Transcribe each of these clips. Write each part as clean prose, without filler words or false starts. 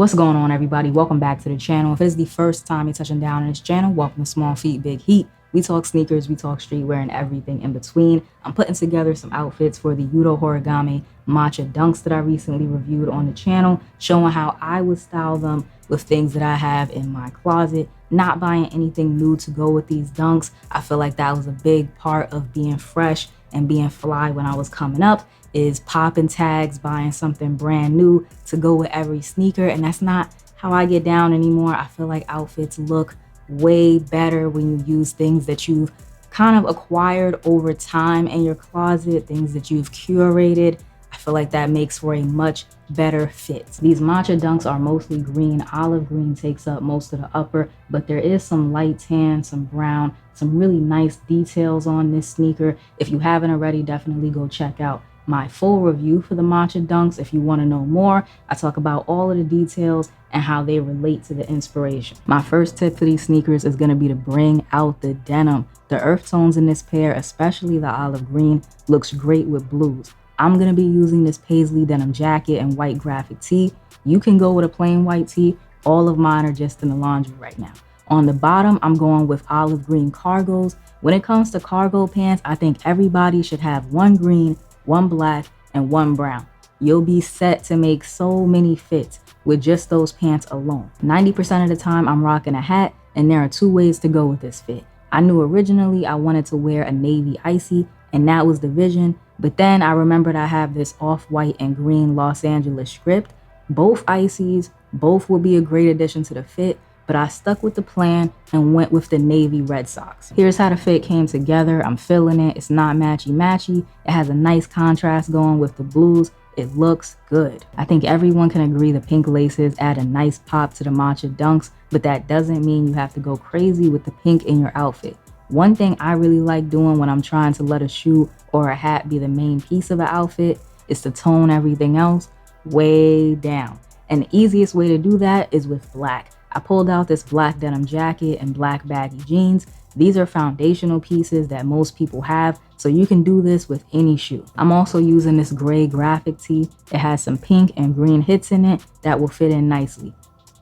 What's going on, everybody? Welcome back to the channel. If it's the first time you're touching down on this channel, welcome to Small Feet Big Heat. We talk sneakers, we talk streetwear, and everything in between. I'm putting together some outfits for the Yuto Horigome Matcha Dunks that I recently reviewed on the channel, showing how I would style them with things that I have in my closet. Not buying anything new to go with these dunks. I feel like that was a big part of being fresh and being fly when I was coming up, is popping tags, buying something brand new to go with every sneaker. And that's not how I get down anymore. I feel like outfits look way better when you use things that you've kind of acquired over time in your closet, things that you've curated. I feel like that makes for a much better fit. These matcha dunks are mostly green. Olive green takes up most of the upper, but there is some light tan, some brown, some really nice details on this sneaker. If you haven't already, definitely go check out my full review for the matcha dunks. If you want to know more, I talk about all of the details and how they relate to the inspiration. My first tip for these sneakers is going to be to bring out the denim. The earth tones in this pair, especially the olive green, looks great with blues. I'm going to be using this paisley denim jacket and white graphic tee. You can go with a plain white tee. All of mine are just in the laundry right now. On the bottom, I'm going with olive green cargos. When it comes to cargo pants, I think everybody should have one green, one black, and one brown. You'll be set to make so many fits with just those pants alone. 90% of the time, I'm rocking a hat, and there are two ways to go with this fit. I knew originally I wanted to wear a navy icy, and that was the vision. But then I remembered I have this off-white and green Los Angeles script. Both icies, both would be a great addition to the fit, but I stuck with the plan and went with the navy Red Sox. Here's how the fit came together. I'm feeling it. It's not matchy-matchy. It has a nice contrast going with the blues. It looks good. I think everyone can agree the pink laces add a nice pop to the matcha dunks, but that doesn't mean you have to go crazy with the pink in your outfit. One thing I really like doing when I'm trying to let a shoe or a hat be the main piece of an outfit is to tone everything else way down. And the easiest way to do that is with black. I pulled out this black denim jacket and black baggy jeans. These are foundational pieces that most people have, so you can do this with any shoe. I'm also using this gray graphic tee. It has some pink and green hits in it that will fit in nicely.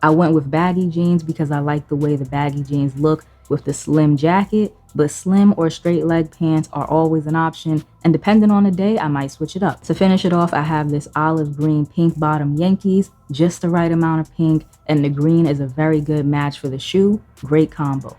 I went with baggy jeans because I like the way the baggy jeans look with the slim jacket, but slim or straight leg pants are always an option, and depending on the day, I might switch it up. To finish it off, I have this olive green pink bottom Yankees, just the right amount of pink, and the green is a very good match for the shoe. Great combo.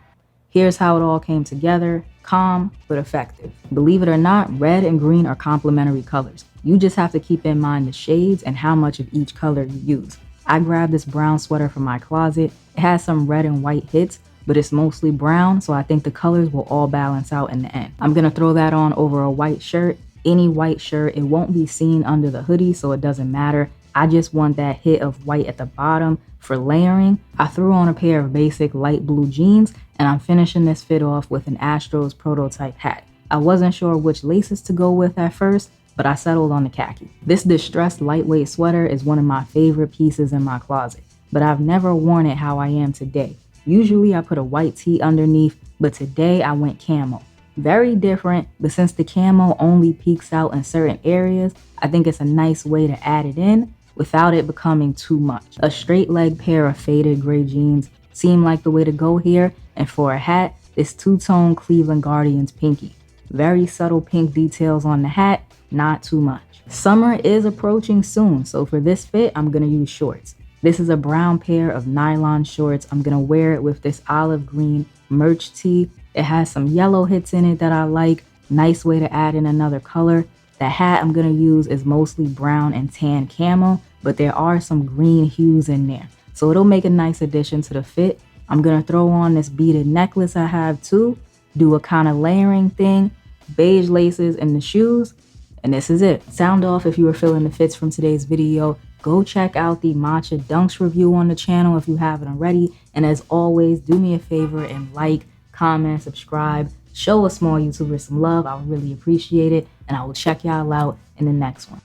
Here's how it all came together. Calm, but effective. Believe it or not, red and green are complementary colors. You just have to keep in mind the shades and how much of each color you use. I grabbed this brown sweater from my closet. It has some red and white hits, but it's mostly brown, so I think the colors will all balance out in the end. I'm gonna throw that on over a white shirt. Any white shirt, it won't be seen under the hoodie, so it doesn't matter. I just want that hit of white at the bottom for layering. I threw on a pair of basic light blue jeans, and I'm finishing this fit off with an Astros prototype hat. I wasn't sure which laces to go with at first, but I settled on the khaki. This distressed lightweight sweater is one of my favorite pieces in my closet, but I've never worn it how I am today. Usually I put a white tee underneath, but today I went camo. Very different, but since the camo only peeks out in certain areas, I think it's a nice way to add it in without it becoming too much. A straight leg pair of faded gray jeans seem like the way to go here, and for a hat, this two-tone Cleveland Guardians pinky. Very subtle pink details on the hat, not too much. Summer is approaching soon, so for this fit, I'm gonna use shorts. This is a brown pair of nylon shorts. I'm gonna wear it with this olive green merch tee. It has some yellow hits in it that I like. Nice way to add in another color. The hat I'm gonna use is mostly brown and tan camo, but there are some green hues in there, so it'll make a nice addition to the fit. I'm gonna throw on this beaded necklace I have too, do a kind of layering thing, beige laces in the shoes, and this is it. Sound off if you were feeling the fits from today's video. Go check out the Matcha Dunks review on the channel if you haven't already. And as always, do me a favor and like, comment, subscribe. Show a small YouTuber some love. I would really appreciate it. And I will check y'all out in the next one.